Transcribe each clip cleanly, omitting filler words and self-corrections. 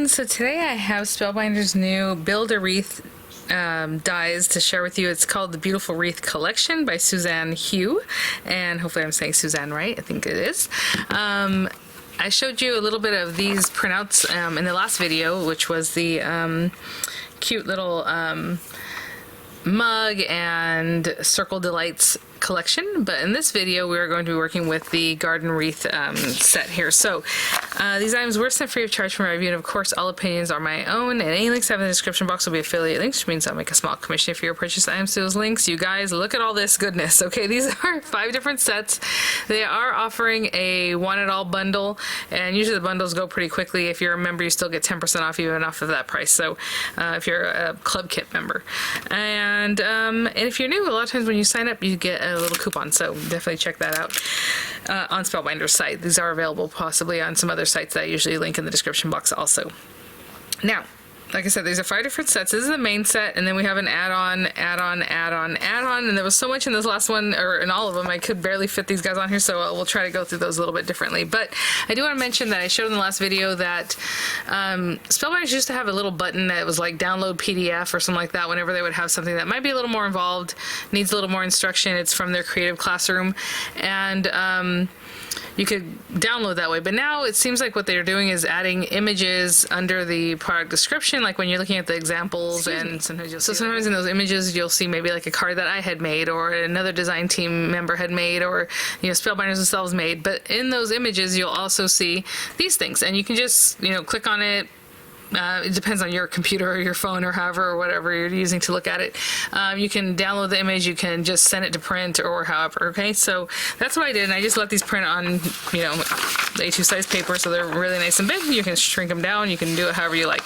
everyone. So today I have Spellbinders' new Build a Wreath dies to share with you. It's called the Beautiful Wreath Collection by Suzanne Hugh, and hopefully I'm saying Suzanne right. I think it is. I showed you a little bit of these printouts in the last video, which was the cute little mug and Circle Delights collection, but in this video we are going to be working with the garden wreath set here. So these items were sent free of charge for my review, and of course all opinions are my own, and any links I have in the description box will be affiliate links, which means I'll make a small commission for your purchase items to those links. You guys, look at all this goodness. Okay, these are 5 different sets. They are offering a one at all bundle, and usually the bundles go pretty quickly. If you're a member, you still get 10% off even off of that price, so if you're a club kit member. And if you're new, a lot of times when you sign up you get a little coupon, so definitely check that out on Spellbinders' site. These are available possibly on some other sites that I usually link in the description box also. Now, like I said, these are 5 different sets. This is the main set, and then we have an add-on, and there was so much in this last one, or in all of them, I could barely fit these guys on here, so we'll try to go through those a little bit differently. But I do want to mention that I showed in the last video that Spellbinders used to have a little button that was like download PDF or something like that whenever they would have something that might be a little more involved, needs a little more instruction. It's from their creative classroom, and you could download that way. But now it seems like what they're doing is adding images under the product description, like when you're looking at the examples, and sometimes in those images you'll see maybe like a card that I had made or another design team member had made, or Spellbinders themselves made. But in those images you'll also see these things, and you can just click on it. It depends on your computer or your phone or however or whatever you're using to look at it. You can download the image, you can just send it to print or however, okay? So that's what I did, and I just let these print on, the A2 size paper, so they're really nice and big. You can shrink them down, you can do it however you like.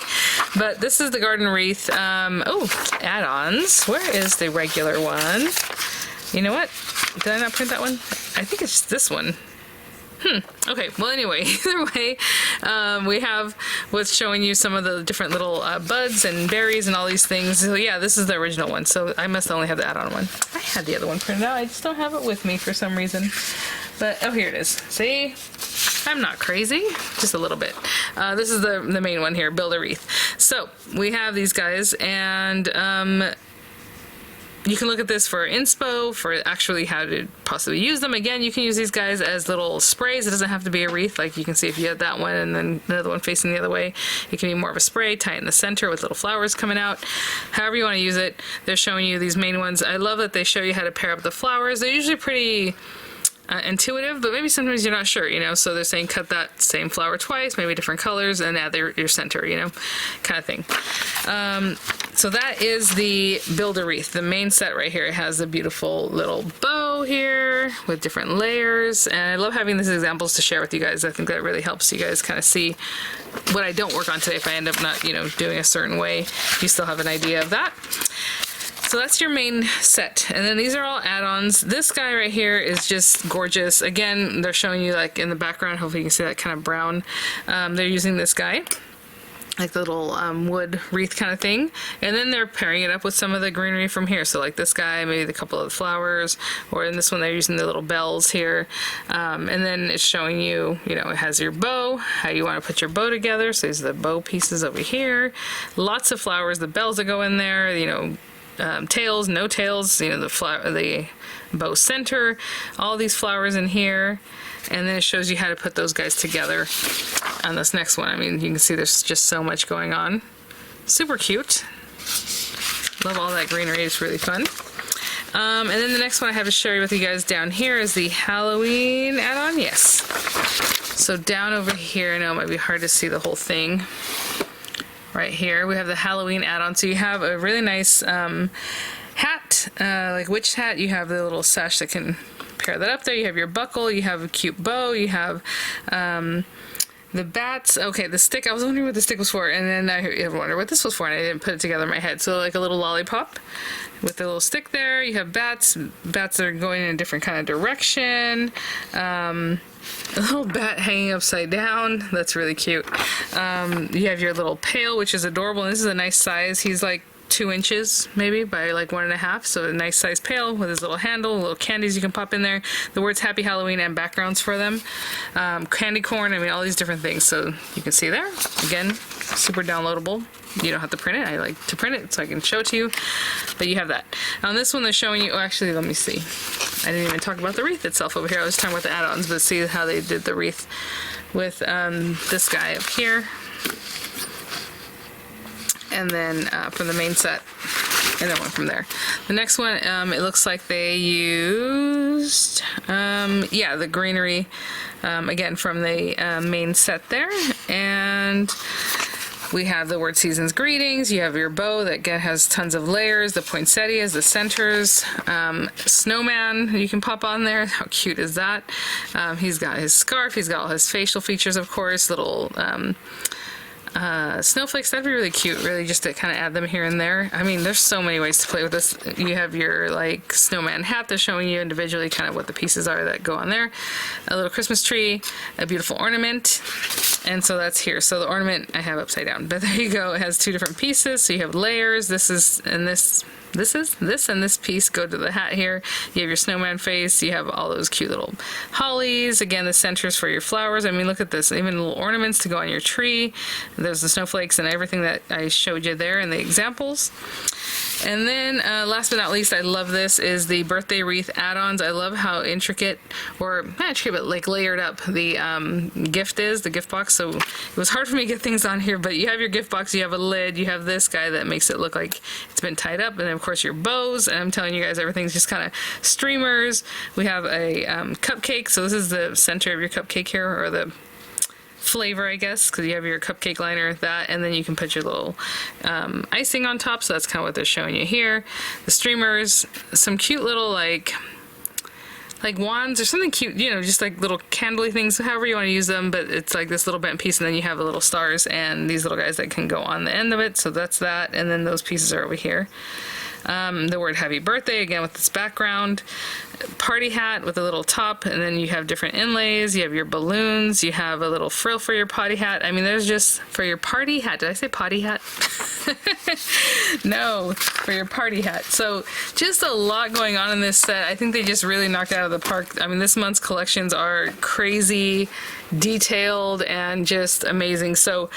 But this is the garden wreath. Add-ons. Where is the regular one? You know what? Did I not print that one? I think it's this one. Okay, well anyway, either way, we have what's showing you some of the different little buds and berries and all these things. So yeah, this is the original one, so I must only have the add-on one. I had the other one printed out, I just don't have it with me for some reason. But, oh, here it is. See? I'm not crazy, just a little bit. This is the main one here, Build a Wreath. So, we have these guys, and you can look at this for inspo, for actually how to possibly use them. Again, you can use these guys as little sprays. It doesn't have to be a wreath. Like you can see if you had that one and then another one facing the other way, it can be more of a spray, tie it in the center with little flowers coming out. However you want to use it, they're showing you these main ones. I love that they show you how to pair up the flowers. They're usually pretty intuitive, but maybe sometimes you're not sure, so they're saying cut that same flower twice, maybe different colors, and add your center, kind of thing. So that is the Build a Wreath, the main set right here. It has the beautiful little bow here with different layers, and I love having these examples to share with you guys. I think that really helps you guys kind of see what I don't work on today. If I end up not, doing a certain way, you still have an idea of that. So that's your main set, and then these are all add-ons. This guy right here is just gorgeous. Again, they're showing you like in the background, hopefully you can see that kind of brown. They're using this guy, like the little wood wreath kind of thing, and then they're pairing it up with some of the greenery from here. So like this guy, maybe the couple of the flowers, or in this one they're using the little bells here, and then it's showing you, it has your bow, how you want to put your bow together. So these are the bow pieces over here, lots of flowers, the bells that go in there, tails, no tails, the bow center, all these flowers in here, and then it shows you how to put those guys together on this next one. I mean, you can see there's just so much going on. Super cute. Love all that greenery, it's really fun. And then the next one I have to share with you guys down here is the Halloween add-on. Yes. So down over here, I know it might be hard to see the whole thing. Right here we have the Halloween add-on. So you have a really nice hat, like witch hat. You have the little sash that can pair that up there. You have your buckle, you have a cute bow, you have the bats. Okay, the stick, I was wondering what the stick was for, and then I wondered what this was for, and I didn't put it together in my head. So like a little lollipop with the little stick there. You have bats that are going in a different kind of direction. A little bat hanging upside down. That's really cute. You have your little pail, which is adorable. And this is a nice size. He's like 2 inches maybe by like 1.5, so a nice size pail with his little handle, little candies you can pop in there, the words Happy Halloween and backgrounds for them, candy corn, I mean all these different things, so you can see there again super downloadable. You don't have to print it. I like to print it so I can show it to you, but you have that. On this one, they're showing you, oh, actually, let me see. I didn't even talk about the wreath itself over here. I was talking about the add-ons, but see how they did the wreath with this guy up here. And then from the main set, and then one from there. The next one, it looks like they used, yeah, the greenery, again, from the main set there. And we have the word Season's Greetings. You have your bow that again has tons of layers, the poinsettias, the centers, snowman you can pop on there. How cute is that? He's got his scarf, he's got all his facial features, of course, little snowflakes. That'd be really cute, really, just to kind of add them here and there. I mean, there's so many ways to play with this. You have your like snowman hat that's showing you individually kind of what the pieces are that go on there. A little Christmas tree, a beautiful ornament, and so that's here. So the ornament I have upside down, but there you go. It has two different pieces, so you have layers. This is, and this and this piece go to the hat here. You have your snowman face, you have all those cute little hollies, again the centers for your flowers. I mean, look at this, even little ornaments to go on your tree. There's the snowflakes and everything that I showed you there in the examples. And then last but not least, I love this, is the birthday wreath add-ons. I love how intricate, or not intricate, but like layered up the gift is, the gift box. So it was hard for me to get things on here, but you have your gift box, you have a lid, you have this guy that makes it look like it's been tied up, and then of course your bows, and I'm telling you guys, everything's just kind of streamers. We have a cupcake, so this is the center of your cupcake here, or the flavor, I guess, because you have your cupcake liner, that, and then you can put your little icing on top, so that's kind of what they're showing you here. The streamers, some cute little like wands or something cute, you know, just like little candly things, however you want to use them, but it's like this little bent piece, and then you have the little stars and these little guys that can go on the end of it, so that's that, and then those pieces are over here. The word happy birthday, again with this background, party hat with a little top, and then you have different inlays, you have your balloons, you have a little frill for your potty hat. I mean, there's just, for your party hat, did I say potty hat? No, for your party hat. So just a lot going on in this set. I think they just really knocked it out of the park. I mean, this month's collections are crazy, detailed, and just amazing. So,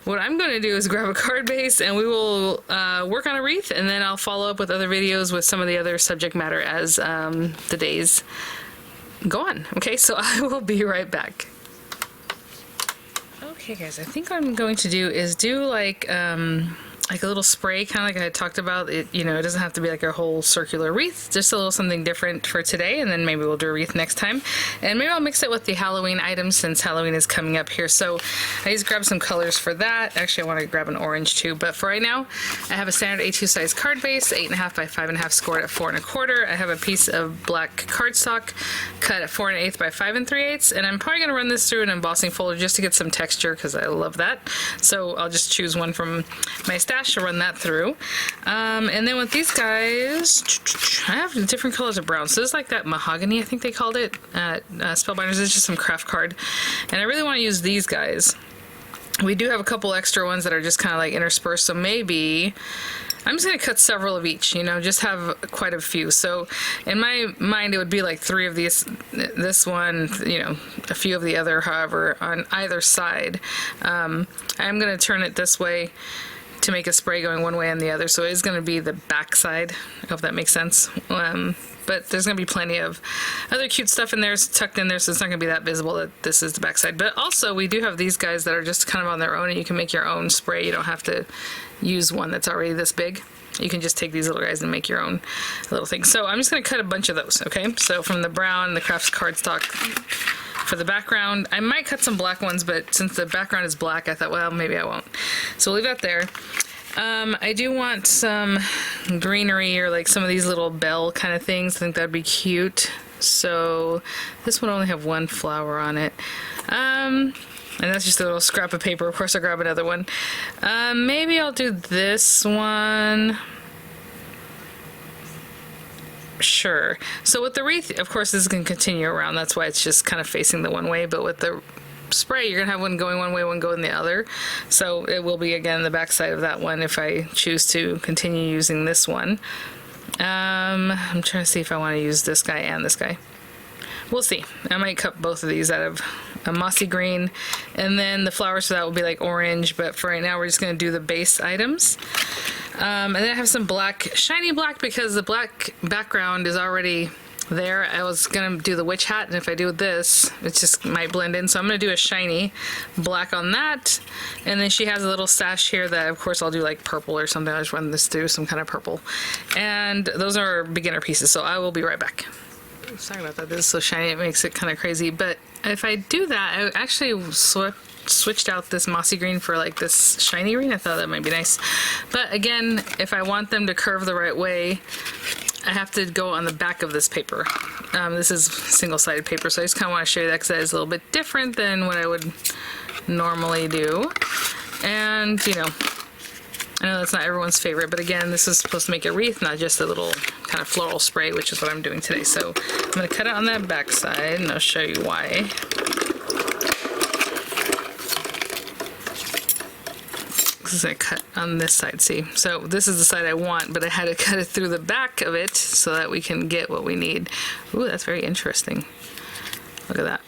what I'm going to do is grab a card base, and we will work on a wreath, and then I'll follow up with other videos with some of the other subject matter as the days go on. Okay, so I will be right back. Okay guys, I think what I'm going to do is do like a little spray, kind of like I talked about. It, you know, it doesn't have to be like a whole circular wreath, just a little something different for today, and then maybe we'll do a wreath next time. And maybe I'll mix it with the Halloween items, since Halloween is coming up here. So I just grabbed some colors for that. Actually, I want to grab an orange too, but for right now, I have a standard A2 size card base, 8.5 by 5.5, scored at 4 1/4. I have a piece of black cardstock cut at 4 1/8 by 5 3/8, and I'm probably going to run this through an embossing folder just to get some texture, because I love that. So I'll just choose one from my stash to run that through. And then with these guys, I have different colors of brown. So this is like that mahogany, I think they called it at Spellbinders. It's just some craft card. And I really want to use these guys. We do have a couple extra ones that are just kind of like interspersed, so maybe I'm just going to cut several of each, you know, just have quite a few. So in my mind, it would be like 3 of these, this one, you know, a few of the other, however, on either side. I'm going to turn it this way to make a spray going one way and the other, so it is going to be the back side. I hope that makes sense. But there's going to be plenty of other cute stuff in there, tucked in there, so it's not going to be that visible that this is the back side. But also, we do have these guys that are just kind of on their own, and you can make your own spray. You don't have to use one that's already this big. You can just take these little guys and make your own little thing. So I'm just going to cut a bunch of those, okay? So from the brown, the crafts cardstock. For the background, I might cut some black ones, but since the background is black, I thought, well, maybe I won't. So we'll leave that there. I do want some greenery, or like some of these little bell kind of things. I think that'd be cute. So this one only have one flower on it. And that's just a little scrap of paper. Of course, I'll grab another one. Maybe I'll do this one. Sure. So with the wreath, of course, this is going to continue around. That's why it's just kind of facing the one way. But with the spray, you're going to have one going one way, one going the other. So it will be, again, the back side of that one if I choose to continue using this one. I'm trying to see if I want to use this guy and this guy. we'll see. I might cut both of these out of a mossy green, and then the flowers for that will be like orange, but for right now we're just going to do the base items. And then I have some black, shiny black, because the black background is already there. I was going to do the witch hat, and if I do this, it just might blend in, so I'm going to do a shiny black on that. And then she has a little sash here that of course I'll do like purple or something. I'll just run this through some kind of purple, and those are beginner pieces, so I will be right back. Sorry about that, this is so shiny it makes it kind of crazy, but if I do that, I actually switched out this mossy green for like this shiny green. I thought that might be nice, but again, if I want them to curve the right way, I have to go on the back of this paper. This is single-sided paper, so I just kind of want to show you that because that is a little bit different than what I would normally do. And you know, I know that's not everyone's favorite, but again, this is supposed to make a wreath, not just a little kind of floral spray, which is what I'm doing today. So I'm going to cut it on that back side, and I'll show you why. This is going to cut on this side, see? So this is the side I want, but I had to cut it through the back of it so that we can get what we need. Ooh, that's very interesting. Look at that.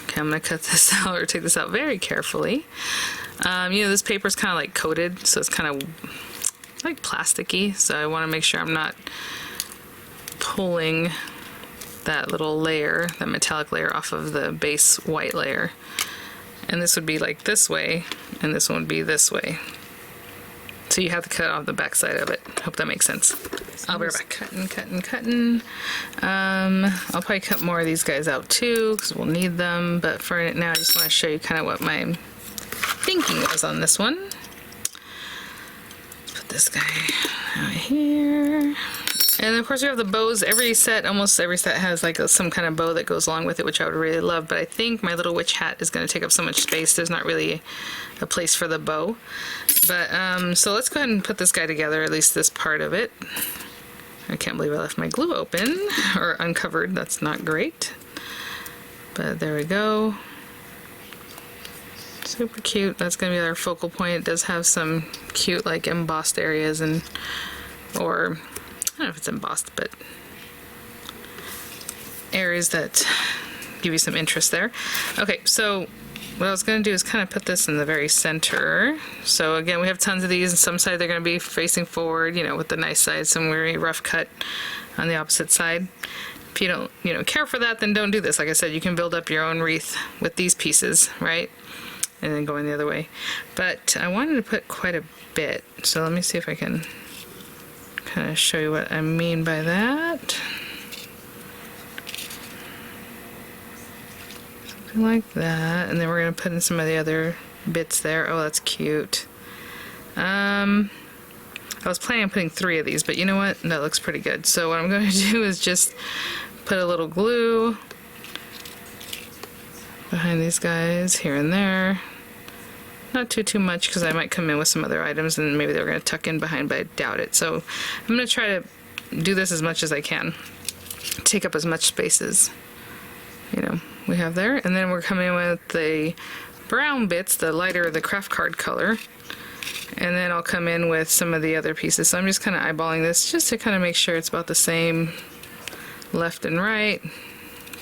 Okay, I'm going to cut this out, or take this out very carefully. You know, this paper is kind of like coated, so it's kind of like plasticky, so I want to make sure I'm not pulling that little layer, that metallic layer, off of the base white layer. And this would be like this way, and this one would be this way. So you have to cut off the back side of it. Hope that makes sense. I'll be right back. Cutting. I'll probably cut more of these guys out too, because we'll need them, but for now I just want to show you kind of what my thinking was on this one. Put this guy out here. And of course we have the bows. Almost every set has like some kind of bow that goes along with it, which I would really love, but I think my little witch hat is going to take up so much space, there's not really a place for the bow. But so let's go ahead and put this guy together, at least this part of it. I can't believe I left my glue open, or uncovered. That's not great. But there we go. Super cute. That's going to be our focal point. It does have some cute like embossed areas, and or I don't know if it's embossed, but areas that give you some interest there. Okay, so what I was going to do is kind of put this in the very center. So again, we have tons of these, and some side they're going to be facing forward, you know, with the nice side, some very rough cut on the opposite side. If you don't, you know, care for that, then don't do this. Like I said, you can build up your own wreath with these pieces, right? And then going the other way. But I wanted to put quite a bit, so let me see if I can kind of show you what I mean by that. Something like that, and then we're going to put in some of the other bits there. Oh, that's cute. I was planning on putting 3 of these, but you know what? That looks pretty good. So what I'm going to do is just put a little glue behind these guys here and there. Not too much, because I might come in with some other items and maybe they're going to tuck in behind, but I doubt it. So I'm going to try to do this as much as I can. Take up as much space as, you know, we have there. And then we're coming in with the brown bits, the lighter, the craft card color. And then I'll come in with some of the other pieces. So I'm just kind of eyeballing this just to kind of make sure it's about the same left and right.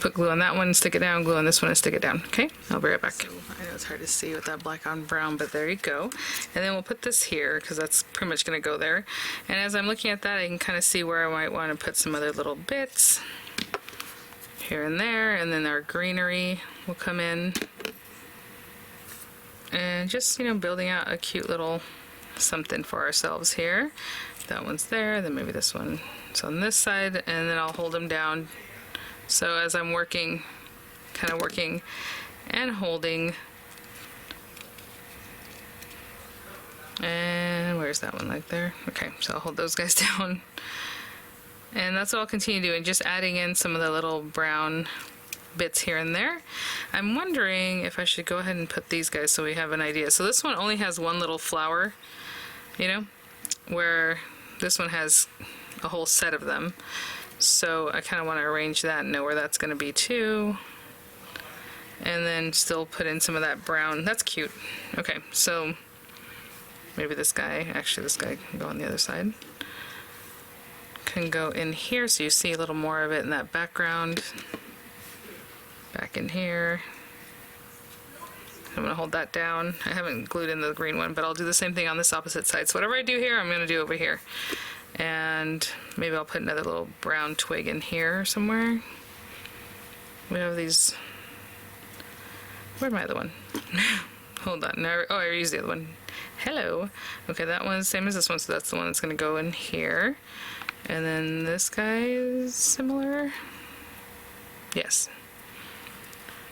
Put glue on that one, stick it down, glue on this one, and stick it down. Okay, I'll be right back. So, I know it's hard to see with that black on brown, but there you go. And then we'll put this here, because that's pretty much going to go there. And as I'm looking at that, I can kind of see where I might want to put some other little bits here and there, and then our greenery will come in. And just, you know, building out a cute little something for ourselves here. That one's there, then maybe this one is on this side, and then I'll hold them down. So as I'm working, kind of working and holding, and where's that one, like there? Okay, so I'll hold those guys down. And that's what I'll continue doing, just adding in some of the little brown bits here and there. I'm wondering if I should go ahead and put these guys so we have an idea. So this one only has one little flower, you know, where this one has a whole set of them. So I kind of want to arrange that and know where that's going to be too. And then still put in some of that brown. That's cute. Okay, so maybe this guy, actually this guy can go on the other side. Can go in here so you see a little more of it in that background. back in here. I'm gonna hold that down. I haven't glued in the green one, but I'll do the same thing on this opposite side. So whatever I do here, I'm gonna do over here. And maybe I'll put another little brown twig in here somewhere. We have these, where's my other one? Hold on, no, oh, I used the other one. Hello. Okay, that one's same as this one, so that's the one that's gonna go in here. And then this guy is similar. Yes.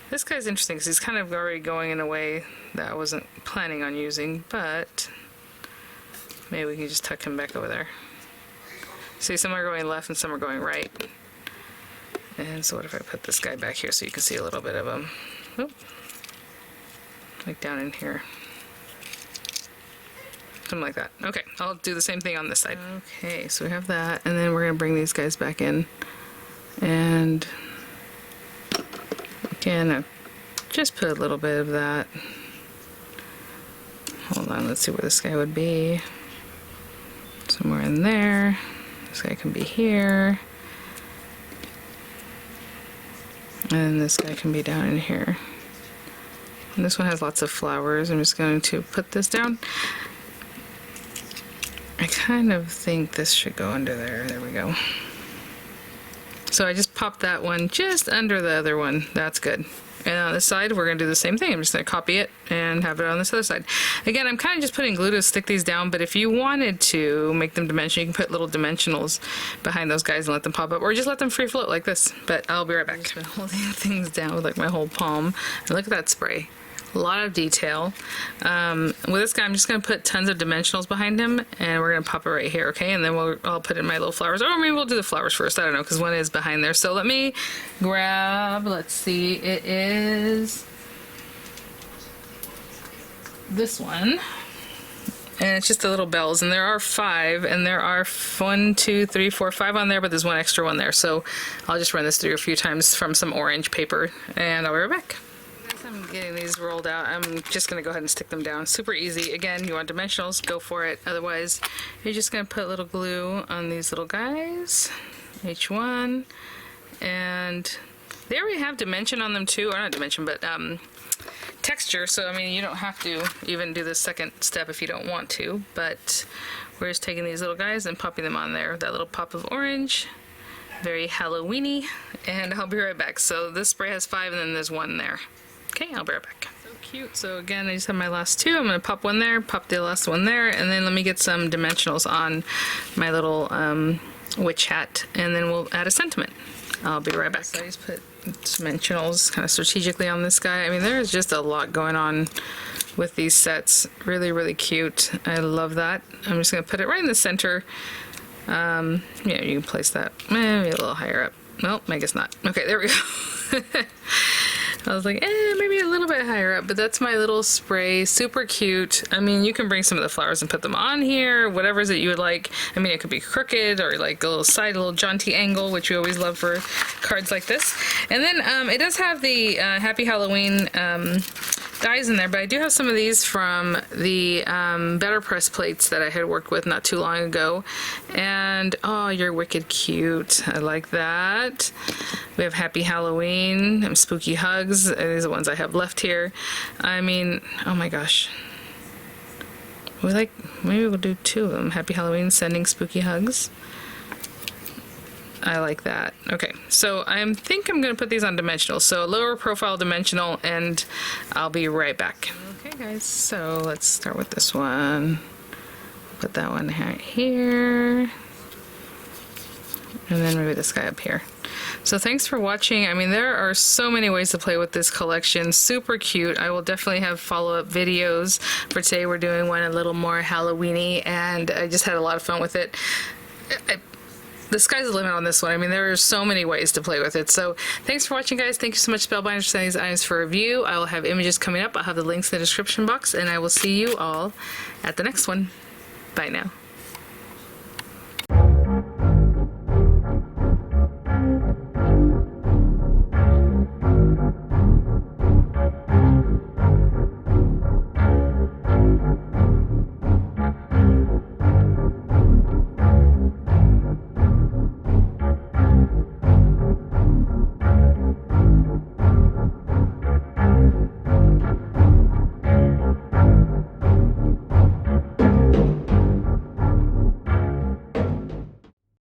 This guy's interesting because he's kind of already going in a way that I wasn't planning on using, but maybe we can just tuck him back over there. See, some are going left and some are going right. And so what if I put this guy back here so you can see a little bit of him? Oop. Like down in here. Something like that. Okay, I'll do the same thing on this side. Okay, so we have that, and then we're going to bring these guys back in. And again, just put a little bit of that. Hold on, let's see where this guy would be. Somewhere in there. This guy can be here. And this guy can be down in here. And this one has lots of flowers. I'm just going to put this down. I kind of think this should go under there. There we go. So I just popped that one just under the other one. That's good. And on this side, we're going to do the same thing. I'm just going to copy it and have it on this other side. Again, I'm kind of just putting glue to stick these down, but if you wanted to make them dimensional, you can put little dimensionals behind those guys and let them pop up, or just let them free float like this. But I'll be right back. I've just been holding things down with like my whole palm. And look at that spray. A lot of detail. With this guy, I'm just going to put tons of dimensionals behind him, and we're going to pop it right here, okay? And then I'll put in my little flowers. Or maybe we'll do the flowers first. I don't know, because one is behind there. So let me grab, let's see, it is this one. And it's just the little bells, and there are 5, and there are 1, 2, 3, 4, 5 on there, but there's one extra one there. So I'll just run this through a few times from some orange paper, and I'll be right back. I'm getting these rolled out. I'm just going to go ahead and stick them down. Super easy. Again, you want dimensionals, go for it. Otherwise, you're just going to put a little glue on these little guys, each one. And they already have dimension on them too, or not dimension, but texture. So, I mean, you don't have to even do the second step if you don't want to. But we're just taking these little guys and popping them on there. That little pop of orange. Very Halloween-y. And I'll be right back. So this spray has 5, and then there's 1 there. Okay, I'll be right back. So cute. So again, I just have my last 2. I'm going to pop one there, pop the last one there, and then let me get some dimensionals on my little witch hat, and then we'll add a sentiment. I'll be right back. So I just put dimensionals kind of strategically on this guy. I mean, there's just a lot going on with these sets. Really, really cute. I love that. I'm just going to put it right in the center. Yeah, you can place that maybe a little higher up. Well, I guess not. Okay, there we go. I was like, maybe a little bit higher up, but that's my little spray. Super cute. I mean, you can bring some of the flowers and put them on here, whatever that you would like. I mean, it could be crooked or like a little side, a little jaunty angle, which we always love for cards like this. And then it does have the Happy Halloween dies in there, but I do have some of these from the Better Press plates that I had worked with not too long ago. And oh, you're wicked cute. I like that. We have Happy Halloween and Spooky Hugs. These are the ones I have left here. I mean, oh my gosh. Maybe we'll do 2 of them. Happy Halloween, Sending Spooky Hugs. I like that. Okay, so I think I'm going to put these on dimensional. So lower profile dimensional, and I'll be right back. Okay guys, so let's start with this one. Put that one right here. And then maybe this guy up here. So thanks for watching. I mean, there are so many ways to play with this collection. Super cute. I will definitely have follow-up videos. For today, we're doing one a little more Halloween-y, and I just had a lot of fun with it. The sky's the limit on this one. I mean, there are so many ways to play with it. So thanks for watching, guys. Thank you so much, Spellbinders, for sending these items for review. I will have images coming up. I'll have the links in the description box, and I will see you all at the next one. Bye now.